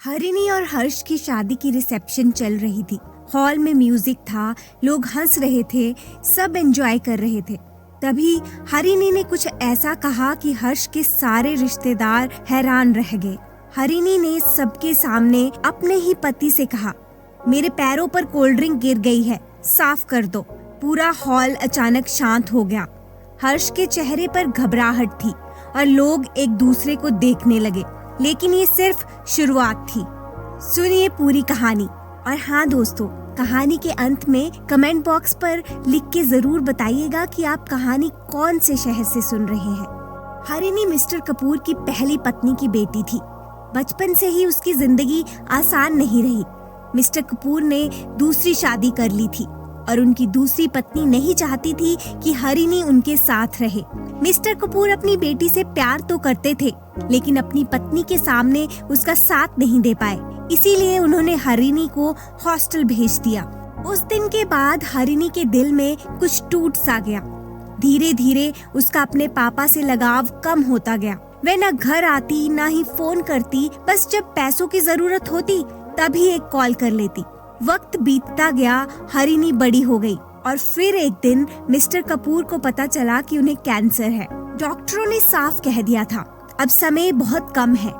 हरिणी और हर्ष की शादी की रिसेप्शन चल रही थी। हॉल में म्यूजिक था, लोग हंस रहे थे, सब एंजॉय कर रहे थे। तभी हरिणी ने कुछ ऐसा कहा कि हर्ष के सारे रिश्तेदार हैरान रह गए। हरिणी ने सबके सामने अपने ही पति से कहा, मेरे पैरों पर कोल्ड ड्रिंक गिर गई है, साफ कर दो। पूरा हॉल अचानक शांत हो गया। हर्ष के चेहरे पर घबराहट थी और लोग एक दूसरे को देखने लगे, लेकिन ये सिर्फ शुरुआत थी। सुनिए पूरी कहानी। और हाँ दोस्तों, कहानी के अंत में कमेंट बॉक्स पर लिख के जरूर बताइएगा कि आप कहानी कौन से शहर से सुन रहे हैं। हरिणी मिस्टर कपूर की पहली पत्नी की बेटी थी। बचपन से ही उसकी जिंदगी आसान नहीं रही। मिस्टर कपूर ने दूसरी शादी कर ली थी और उनकी दूसरी पत्नी नहीं चाहती थी कि हरिणी उनके साथ रहे। मिस्टर कपूर अपनी बेटी से प्यार तो करते थे, लेकिन अपनी पत्नी के सामने उसका साथ नहीं दे पाए। इसीलिए उन्होंने हरिणी को हॉस्टल भेज दिया। उस दिन के बाद हरिणी के दिल में कुछ टूट सा गया। धीरे धीरे उसका अपने पापा से लगाव कम होता गया। वह न घर आती, न ही फोन करती, बस जब पैसों की जरूरत होती तभी एक कॉल कर लेती। वक्त बीतता गया, हरिणी बड़ी हो गई और फिर एक दिन मिस्टर कपूर को पता चला कि उन्हें कैंसर है। डॉक्टरों ने साफ कह दिया था, अब समय बहुत कम है।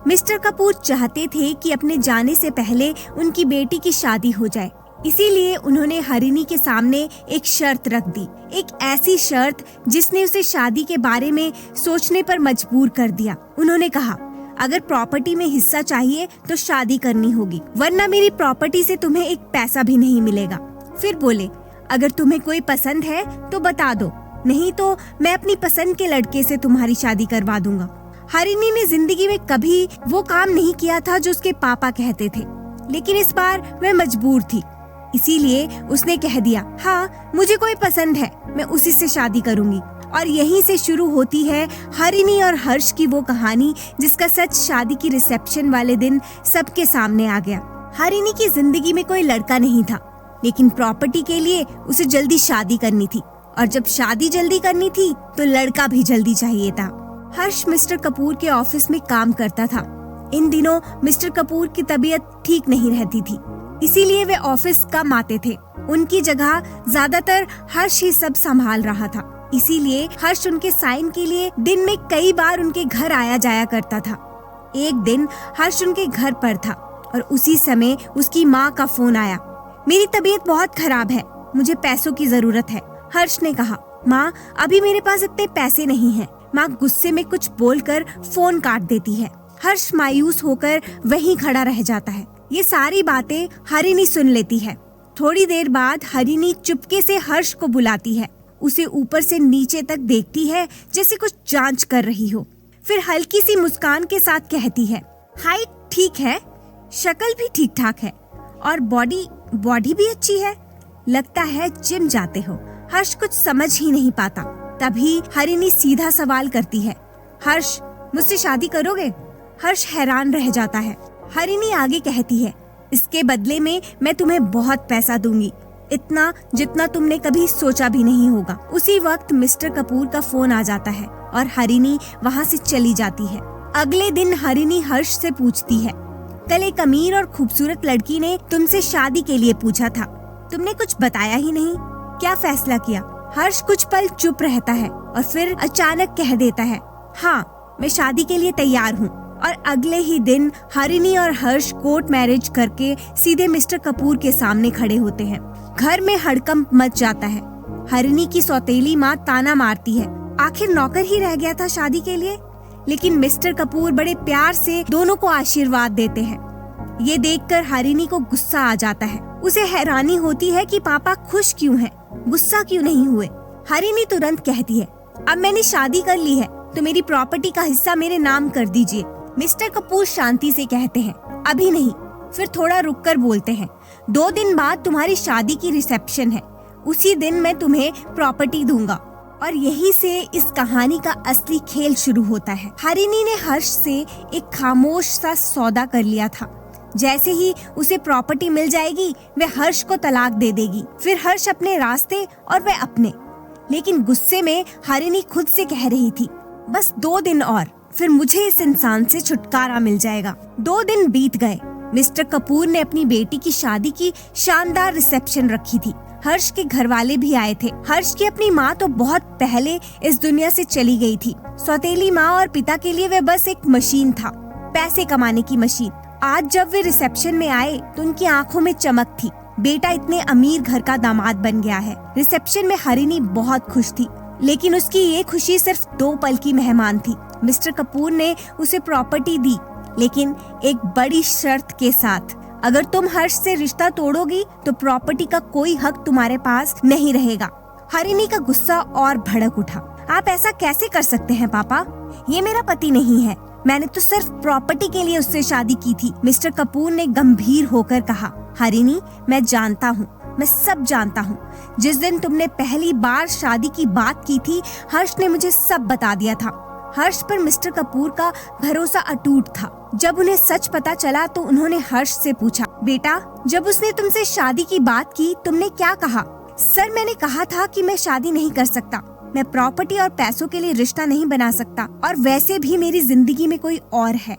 मिस्टर कपूर चाहते थे कि अपने जाने से पहले उनकी बेटी की शादी हो जाए। इसीलिए उन्होंने हरिणी के सामने एक शर्त रख दी, एक ऐसी शर्त जिसने उसे शादी के बारे में सोचने पर मजबूर कर दिया। उन्होंने कहा, अगर प्रॉपर्टी में हिस्सा चाहिए तो शादी करनी होगी, वरना मेरी प्रॉपर्टी से तुम्हें एक पैसा भी नहीं मिलेगा। फिर बोले, अगर तुम्हें कोई पसंद है तो बता दो, नहीं तो मैं अपनी पसंद के लड़के से तुम्हारी शादी करवा दूंगा। हरिणी ने जिंदगी में कभी वो काम नहीं किया था जो उसके पापा कहते थे, लेकिन इस बार वह मजबूर थी। इसीलिए उसने कह दिया, हाँ मुझे कोई पसंद है, मैं उसी से शादी करूंगी। और यहीं से शुरू होती है हरिणी और हर्ष की वो कहानी जिसका सच शादी की रिसेप्शन वाले दिन सबके सामने आ गया। हरिणी की जिंदगी में कोई लड़का नहीं था, लेकिन प्रॉपर्टी के लिए उसे जल्दी शादी करनी थी, और जब शादी जल्दी करनी थी तो लड़का भी जल्दी चाहिए था। हर्ष मिस्टर कपूर के ऑफिस में काम करता था। इन दिनों मिस्टर कपूर की तबीयत ठीक नहीं रहती थी, इसीलिए वे ऑफिस कम आते थे। उनकी जगह ज्यादातर हर्ष ही सब संभाल रहा था। इसीलिए हर्ष उनके साइन के लिए दिन में कई बार उनके घर आया जाया करता था। एक दिन हर्ष उनके घर पर था और उसी समय उसकी माँ का फोन आया। मेरी तबीयत बहुत खराब है, मुझे पैसों की जरूरत है। हर्ष ने कहा, माँ अभी मेरे पास इतने पैसे नहीं हैं। माँ गुस्से में कुछ बोलकर फोन काट देती है। हर्ष मायूस होकर वहीं खड़ा रह जाता है। ये सारी बातें हरिणी सुन लेती है। थोड़ी देर बाद हरिणी चुपके से हर्ष को बुलाती है। उसे ऊपर से नीचे तक देखती है जैसे कुछ जांच कर रही हो। फिर हल्की सी मुस्कान के साथ कहती है, हाइट ठीक है, शक्ल भी ठीक ठाक है और बॉडी भी अच्छी है, लगता है जिम जाते हो। हर्ष कुछ समझ ही नहीं पाता। तभी हरिणी सीधा सवाल करती है, हर्ष मुझसे शादी करोगे? हर्ष हैरान रह जाता है। हरिणी आगे कहती है, इसके बदले में मैं तुम्हें बहुत पैसा दूंगी, इतना जितना तुमने कभी सोचा भी नहीं होगा। उसी वक्त मिस्टर कपूर का फोन आ जाता है और हरिणी वहाँ से चली जाती है। अगले दिन हरिणी हर्ष से पूछती है, कल एक अमीर और खूबसूरत लड़की ने तुमसे शादी के लिए पूछा था, तुमने कुछ बताया ही नहीं, क्या फैसला किया? हर्ष कुछ पल चुप रहता है और फिर अचानक कह देता है, हाँ मैं शादी के लिए तैयार हूँ। और अगले ही दिन हरिणी और हर्ष कोर्ट मैरिज करके सीधे मिस्टर कपूर के सामने खड़े होते हैं। घर में हड़कंप मच जाता है। हरिणी की सौतेली माँ ताना मारती है, आखिर नौकर ही रह गया था शादी के लिए। लेकिन मिस्टर कपूर बड़े प्यार से दोनों को आशीर्वाद देते हैं। ये देखकर हरिणी को गुस्सा आ जाता है। उसे हैरानी होती है कि पापा खुश क्यों हैं, गुस्सा क्यों नहीं हुए। हरिणी तुरंत कहती है, अब मैंने शादी कर ली है तो मेरी प्रॉपर्टी का हिस्सा मेरे नाम कर दीजिए। मिस्टर कपूर शांति से कहते हैं, अभी नहीं। फिर थोड़ा रुककर बोलते हैं, 2 दिन बाद तुम्हारी शादी की रिसेप्शन है, उसी दिन मैं तुम्हें प्रॉपर्टी दूंगा। और यहीं से इस कहानी का असली खेल शुरू होता है। हरिणी ने हर्ष से एक खामोश सा सौदा कर लिया था। जैसे ही उसे प्रॉपर्टी मिल जाएगी वह हर्ष को तलाक दे देगी, फिर हर्ष अपने रास्ते और वह अपने। लेकिन गुस्से में हरिणी खुद से कह रही थी, बस 2 दिन और, फिर मुझे इस इंसान से छुटकारा मिल जाएगा। 2 दिन बीत गए। मिस्टर कपूर ने अपनी बेटी की शादी की शानदार रिसेप्शन रखी थी। हर्ष के घर वाले भी आए थे। हर्ष की अपनी माँ तो बहुत पहले इस दुनिया से चली गई थी। सौतेली माँ और पिता के लिए वह बस एक मशीन था, पैसे कमाने की मशीन। आज जब वे रिसेप्शन में आए तो उनकी आंखों में चमक थी। बेटा इतने अमीर घर का दामाद बन गया है। रिसेप्शन में हरिणी बहुत खुश थी, लेकिन उसकी ये खुशी सिर्फ 2 पल की मेहमान थी। मिस्टर कपूर ने उसे प्रॉपर्टी दी, लेकिन एक बड़ी शर्त के साथ। अगर तुम हर्ष से रिश्ता तोड़ोगी तो प्रॉपर्टी का कोई हक तुम्हारे पास नहीं रहेगा। हरिणी का गुस्सा और भड़क उठा। आप ऐसा कैसे कर सकते हैं पापा? ये मेरा पति नहीं है। मैंने तो सिर्फ प्रॉपर्टी के लिए उससे शादी की थी। मिस्टर कपूर ने गंभीर होकर कहा, हरिणी, मैं जानता हूँ, मैं सब जानता हूँ। जिस दिन तुमने पहली बार शादी की बात की थी, हर्ष ने मुझे सब बता दिया था। हर्ष पर मिस्टर कपूर का भरोसा अटूट था। जब उन्हें सच पता चला तो उन्होंने हर्ष से पूछा, बेटा, जब उसने तुमसे शादी की बात की तुमने क्या कहा? सर, मैंने कहा था कि मैं शादी नहीं कर सकता। मैं प्रॉपर्टी और पैसों के लिए रिश्ता नहीं बना सकता, और वैसे भी मेरी जिंदगी में कोई और है।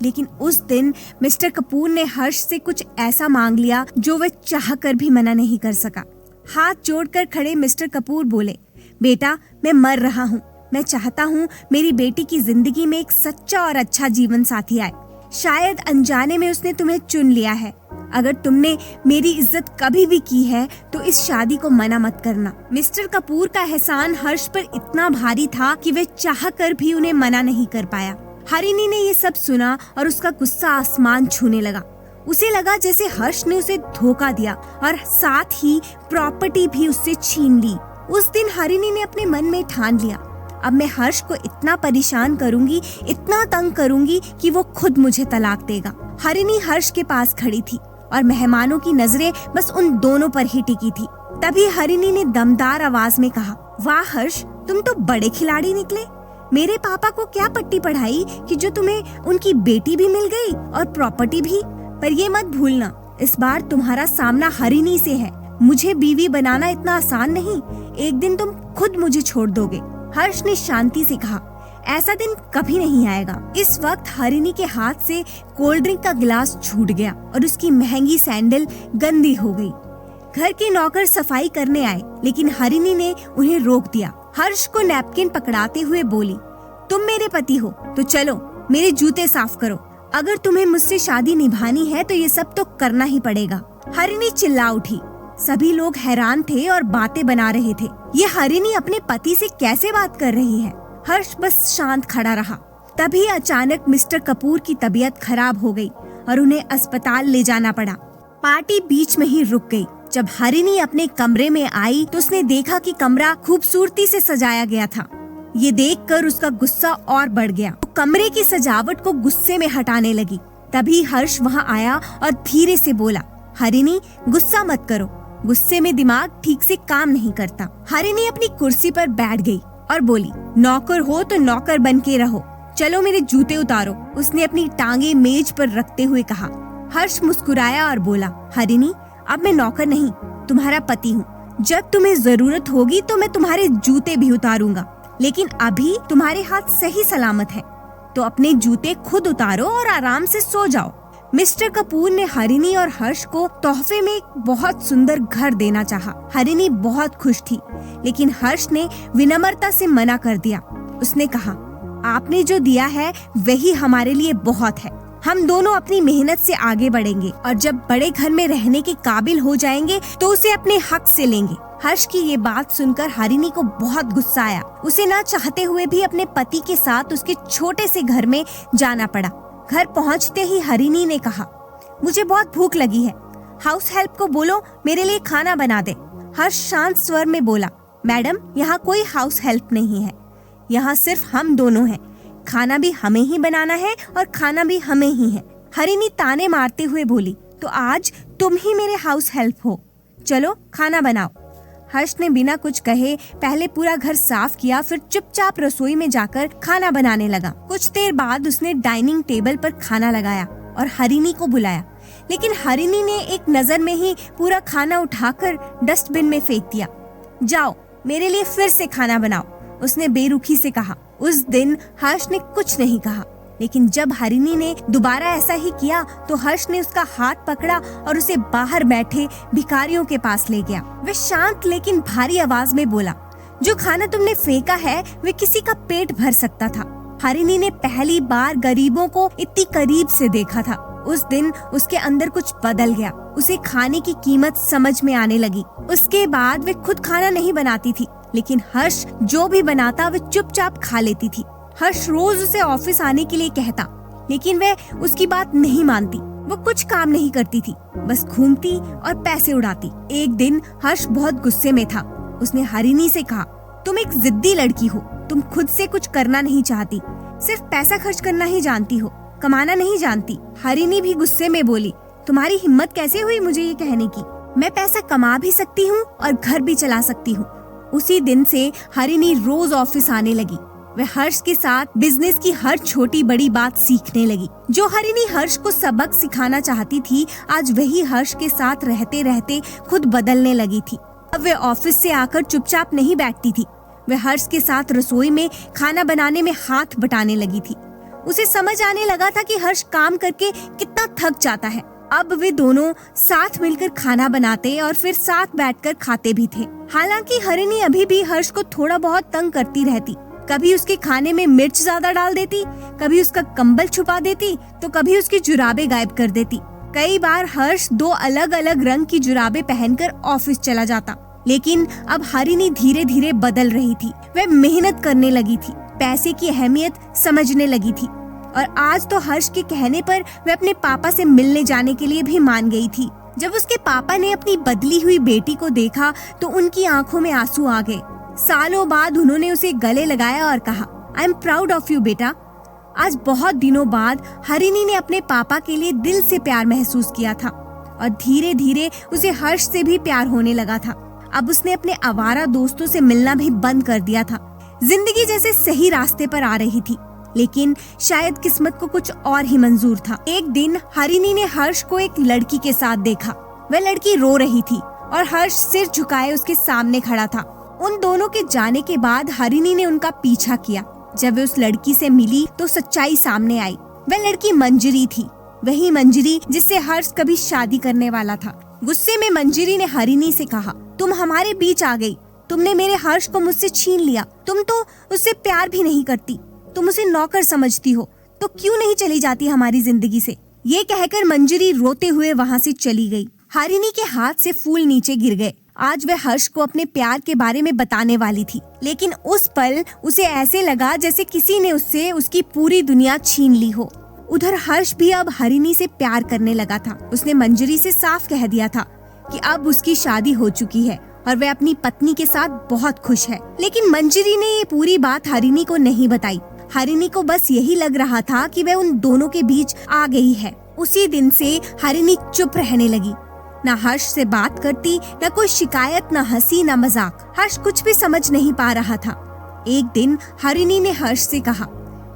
लेकिन उस दिन मिस्टर कपूर ने हर्ष से कुछ ऐसा मांग लिया जो वह चाहकर भी मना नहीं कर सका। हाथ जोड़कर खड़े मिस्टर कपूर बोले, बेटा, मैं मर रहा हूँ। मैं चाहता हूँ मेरी बेटी की जिंदगी में एक सच्चा और अच्छा जीवन साथी आए। शायद अनजाने में उसने तुम्हें चुन लिया है। अगर तुमने मेरी इज्जत कभी भी की है तो इस शादी को मना मत करना। मिस्टर कपूर का एहसान हर्ष पर इतना भारी था कि वे चाहकर भी उन्हें मना नहीं कर पाया। हरिणी ने ये सब सुना और उसका गुस्सा आसमान छूने लगा। उसे लगा जैसे हर्ष ने उसे धोखा दिया और साथ ही प्रॉपर्टी भी उससे छीन ली। उस दिन हरिणी ने अपने मन में ठान लिया, अब मैं हर्ष को इतना परेशान करूंगी, इतना तंग करूंगी कि वो खुद मुझे तलाक देगा। हरिणी हर्ष के पास खड़ी थी और मेहमानों की नजरें बस उन दोनों पर ही टिकी थी। तभी हरिणी ने दमदार आवाज में कहा, वाह हर्ष, तुम तो बड़े खिलाड़ी निकले। मेरे पापा को क्या पट्टी पढ़ाई कि जो तुम्हें उनकी बेटी भी मिल गई और प्रॉपर्टी भी। पर ये मत भूलना, इस बार तुम्हारा सामना हरिणी से है। मुझे बीवी बनाना इतना आसान नहीं। एक दिन तुम खुद मुझे छोड़ दोगे। हर्ष ने शांति से कहा, ऐसा दिन कभी नहीं आएगा। इस वक्त हरिणी के हाथ से कोल्ड ड्रिंक का गिलास छूट गया और उसकी महंगी सैंडल गंदी हो गई। घर के नौकर सफाई करने आए, लेकिन हरिणी ने उन्हें रोक दिया। हर्ष को नैपकिन पकड़ाते हुए बोली, तुम मेरे पति हो तो चलो मेरे जूते साफ करो। अगर तुम्हें मुझसे शादी निभानी है तो ये सब तो करना ही पड़ेगा। हरिणी चिल्ला उठी। सभी लोग हैरान थे और बातें बना रहे थे। ये हरिणी अपने पति से कैसे बात कर रही है? हर्ष बस शांत खड़ा रहा। तभी अचानक मिस्टर कपूर की तबीयत खराब हो गई और उन्हें अस्पताल ले जाना पड़ा। पार्टी बीच में ही रुक गई। जब हरिणी अपने कमरे में आई तो उसने देखा कि कमरा खूबसूरती से सजाया गया था। ये देखकर उसका गुस्सा और बढ़ गया। वो कमरे की सजावट को गुस्से में हटाने लगी। तभी हर्ष वहाँ आया और धीरे से बोला, हरिणी, गुस्सा मत करो। गुस्से में दिमाग ठीक से काम नहीं करता। हरिणी अपनी कुर्सी पर बैठ गई और बोली, नौकर हो तो नौकर बन के रहो। चलो मेरे जूते उतारो। उसने अपनी टांगे मेज पर रखते हुए कहा। हर्ष मुस्कुराया और बोला, हरिणी, अब मैं नौकर नहीं, तुम्हारा पति हूँ। जब तुम्हें जरूरत होगी तो मैं तुम्हारे जूते भी उतारूंगा, लेकिन अभी तुम्हारे हाथ सही सलामत है, तो अपने जूते खुद उतारो और आराम से सो जाओ। मिस्टर कपूर ने हरिणी और हर्ष को तोहफे में एक बहुत सुंदर घर देना चाहा। हरिणी बहुत खुश थी, लेकिन हर्ष ने विनम्रता से मना कर दिया। उसने कहा, आपने जो दिया है वही हमारे लिए बहुत है। हम दोनों अपनी मेहनत से आगे बढ़ेंगे और जब बड़े घर में रहने के काबिल हो जाएंगे तो उसे अपने हक से लेंगे। हर्ष की ये बात सुनकर हरिणी को बहुत गुस्सा आया। उसे ना चाहते हुए भी अपने पति के साथ उसके छोटे से घर में जाना पड़ा। घर पहुंचते ही हरिणी ने कहा, मुझे बहुत भूख लगी है, हाउस हेल्प को बोलो मेरे लिए खाना बना दे। हर्ष शांत स्वर में बोला, मैडम, यहाँ कोई हाउस हेल्प नहीं है, यहाँ सिर्फ हम दोनों हैं। खाना भी हमें ही बनाना है और खाना भी हमें ही है। हरिणी ताने मारते हुए बोली, तो आज तुम ही मेरे हाउस हेल्प हो, चलो खाना बनाओ। हर्ष ने बिना कुछ कहे पहले पूरा घर साफ किया, फिर चुपचाप रसोई में जाकर खाना बनाने लगा। कुछ देर बाद उसने डाइनिंग टेबल पर खाना लगाया और हरिणी को बुलाया, लेकिन हरिणी ने एक नजर में ही पूरा खाना उठाकर डस्टबिन में फेंक दिया। जाओ मेरे लिए फिर से खाना बनाओ, उसने बेरुखी से कहा। उस दिन हर्ष ने कुछ नहीं कहा, लेकिन जब हरिणी ने दोबारा ऐसा ही किया तो हर्ष ने उसका हाथ पकड़ा और उसे बाहर बैठे भिखारियों के पास ले गया। वह शांत लेकिन भारी आवाज में बोला, जो खाना तुमने फेंका है वे किसी का पेट भर सकता था। हरिणी ने पहली बार गरीबों को इतनी करीब से देखा था। उस दिन उसके अंदर कुछ बदल गया। उसे खाने की कीमत समझ में आने लगी। उसके बाद वे खुद खाना नहीं बनाती थी, लेकिन हर्ष जो भी बनाता वे चुपचाप खा लेती थी। हर्ष रोज उसे ऑफिस आने के लिए कहता, लेकिन वह उसकी बात नहीं मानती। वो कुछ काम नहीं करती थी, बस घूमती और पैसे उड़ाती। एक दिन हर्ष बहुत गुस्से में था। उसने हरिणी से कहा, तुम एक जिद्दी लड़की हो, तुम खुद से कुछ करना नहीं चाहती, सिर्फ पैसा खर्च करना ही जानती हो, कमाना नहीं जानती। हरिणी भी गुस्से में बोली, तुम्हारी हिम्मत कैसे हुई मुझे ये कहने की? मैं पैसा कमा भी सकती हूँ और घर भी चला सकती हूँ। उसी दिन से हरिणी रोज ऑफिस आने लगी। वह हर्ष के साथ बिजनेस की हर छोटी बड़ी बात सीखने लगी। जो हरिणी हर्ष को सबक सिखाना चाहती थी, आज वही हर्ष के साथ रहते रहते खुद बदलने लगी थी। अब वह ऑफिस से आकर चुपचाप नहीं बैठती थी। वह हर्ष के साथ रसोई में खाना बनाने में हाथ बटाने लगी थी। उसे समझ आने लगा था कि हर्ष काम करके कितना थक जाता है। अब वे दोनों साथ मिलकर खाना बनाते और फिर साथ बैठकर खाते भी थे। हालांकि हरिणी अभी भी हर्ष को थोड़ा बहुत तंग करती रहती। कभी उसके खाने में मिर्च ज्यादा डाल देती, कभी उसका कंबल छुपा देती, तो कभी उसकी जुराबें गायब कर देती। कई बार हर्ष 2 अलग अलग रंग की जुराबें पहनकर ऑफिस चला जाता। लेकिन अब हरिणी धीरे धीरे बदल रही थी। वह मेहनत करने लगी थी, पैसे की अहमियत समझने लगी थी और आज तो हर्ष के कहने पर वह अपने पापा से मिलने जाने के लिए भी मान गई थी। जब उसके पापा ने अपनी बदली हुई बेटी को देखा तो उनकी आंखों में आंसू आ गए। सालों बाद उन्होंने उसे गले लगाया और कहा, I am proud of you बेटा। आज बहुत दिनों बाद हरिणी ने अपने पापा के लिए दिल से प्यार महसूस किया था और धीरे धीरे उसे हर्ष से भी प्यार होने लगा था। अब उसने अपने आवारा दोस्तों से मिलना भी बंद कर दिया था। जिंदगी जैसे सही रास्ते पर आ रही थी, लेकिन शायद किस्मत को कुछ और ही मंजूर था। एक दिन हरिणी ने हर्ष को एक लड़की के साथ देखा। वह लड़की रो रही थी और हर्ष सिर झुकाए उसके सामने खड़ा था। उन दोनों के जाने के बाद हरिणी ने उनका पीछा किया। जब वे उस लड़की से मिली तो सच्चाई सामने आई। वह लड़की मंजरी थी, वही मंजरी जिससे हर्ष कभी शादी करने वाला था। गुस्से में मंजरी ने हरिणी से कहा, तुम हमारे बीच आ गई, तुमने मेरे हर्ष को मुझसे छीन लिया। तुम तो उससे प्यार भी नहीं करती, तुम उसे नौकर समझती हो, तो क्यों नहीं चली जाती हमारी जिंदगी से? ये कहकर मंजरी रोते हुए वहाँ से चली गई। हरिणी के हाथ से फूल नीचे गिर गए। आज वह हर्ष को अपने प्यार के बारे में बताने वाली थी, लेकिन उस पल उसे ऐसे लगा जैसे किसी ने उससे उसकी पूरी दुनिया छीन ली हो। उधर हर्ष भी अब हरिणी से प्यार करने लगा था। उसने मंजरी से साफ कह दिया था कि अब उसकी शादी हो चुकी है और वह अपनी पत्नी के साथ बहुत खुश है। लेकिन मंजरी ने ये पूरी बात हरिणी को नहीं बताई। हरिणी को बस यही लग रहा था कि वह उन दोनों के बीच आ गई है। उसी दिन से हरिणी चुप रहने लगी, न हर्ष से बात करती, न कोई शिकायत, न हंसी, न मजाक। हर्ष कुछ भी समझ नहीं पा रहा था। एक दिन हरिणी ने हर्ष से कहा,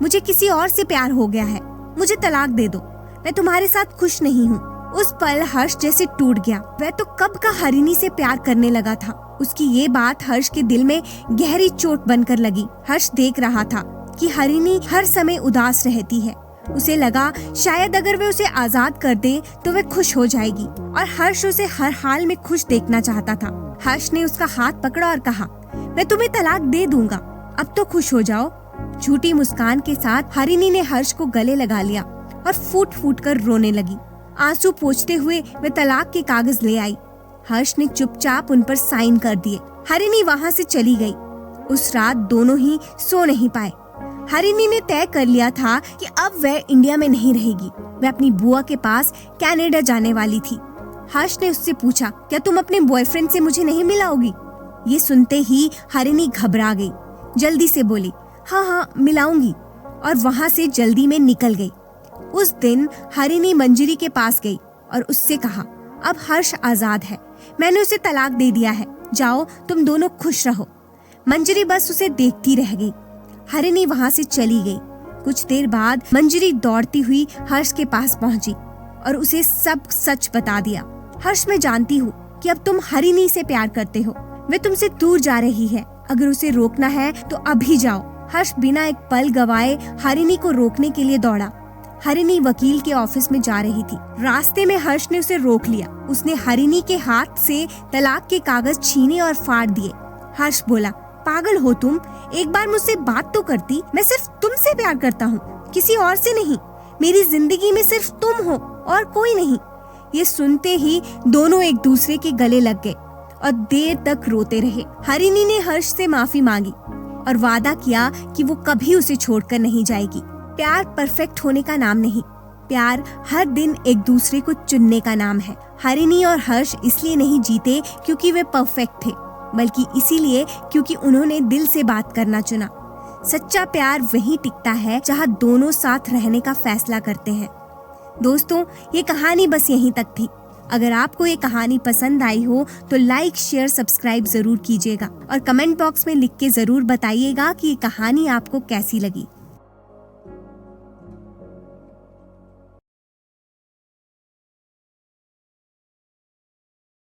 मुझे किसी और से प्यार हो गया है, मुझे तलाक दे दो, मैं तुम्हारे साथ खुश नहीं हूँ। उस पल हर्ष जैसे टूट गया। वह तो कब का हरिणी से प्यार करने लगा था। उसकी ये बात हर्ष के दिल में गहरी चोट बनकर लगी। हर्ष देख रहा था कि हरिणी हर समय उदास रहती है। उसे लगा शायद अगर वे उसे आजाद कर दे तो वह खुश हो जाएगी, और हर्ष उसे हर हाल में खुश देखना चाहता था। हर्ष ने उसका हाथ पकड़ा और कहा, मैं तुम्हें तलाक दे दूंगा, अब तो खुश हो जाओ। झूठी मुस्कान के साथ हरिणी ने हर्ष को गले लगा लिया और फूट फूट कर रोने लगी। आंसू पोंछते हुए वह तलाक के कागज ले आई। हर्ष ने चुपचाप उन पर साइन कर दिए। हरिणी वहाँ से चली गई। उस रात दोनों ही सो नहीं पाए। हरिणी ने तय कर लिया था कि अब वह इंडिया में नहीं रहेगी। वह अपनी बुआ के पास कनाडा जाने वाली थी। हर्ष ने उससे पूछा, क्या तुम अपने बॉयफ्रेंड से मुझे नहीं मिलाओगी? ये सुनते ही हरिणी घबरा गई। जल्दी से बोली, हाँ मिलाऊंगी, और वहाँ से जल्दी में निकल गई। उस दिन हरिणी मंजरी के पास गई और उससे कहा, अब हर्ष आजाद है, मैंने उसे तलाक दे दिया है, जाओ तुम दोनों खुश रहो। मंजरी बस उसे देखती रह गई। हरिणी वहाँ से चली गई। कुछ देर बाद मंजरी दौड़ती हुई हर्ष के पास पहुंची और उसे सब सच बता दिया। हर्ष, मैं जानती हूँ कि अब तुम हरिणी से प्यार करते हो, वे तुमसे दूर जा रही है, अगर उसे रोकना है तो अभी जाओ, हर्ष बिना एक पल गवाए हरिणी को रोकने के लिए दौड़ा। हरिणी वकील के ऑफिस में जा रही थी। रास्ते में हर्ष ने उसे रोक लिया। उसने हरिणी के हाथ से तलाक के कागज छीने और फाड़ दिए। हर्ष बोला, पागल हो तुम, एक बार मुझसे बात तो करती। मैं सिर्फ तुमसे प्यार करता हूँ, किसी और से नहीं। मेरी जिंदगी में सिर्फ तुम हो और कोई नहीं। ये सुनते ही दोनों एक दूसरे के गले लग गए और देर तक रोते रहे। हरिणी ने हर्ष से माफी मांगी और वादा किया कि वो कभी उसे छोड़कर नहीं जाएगी। प्यार परफेक्ट होने का नाम नहीं, प्यार हर दिन एक दूसरे को चुनने का नाम है। हरिणी और हर्ष इसलिए नहीं जीते क्योंकि वे परफेक्ट थे, बल्कि इसीलिए क्योंकि उन्होंने दिल से बात करना चुना। सच्चा प्यार वहीं टिकता है जहां दोनों साथ रहने का फैसला करते हैं। दोस्तों, ये कहानी बस यहीं तक थी। अगर आपको ये कहानी पसंद आई हो तो लाइक, शेयर, सब्सक्राइब जरूर कीजिएगा और कमेंट बॉक्स में लिख के जरूर बताइएगा कि ये कहानी आपको कैसी लगी।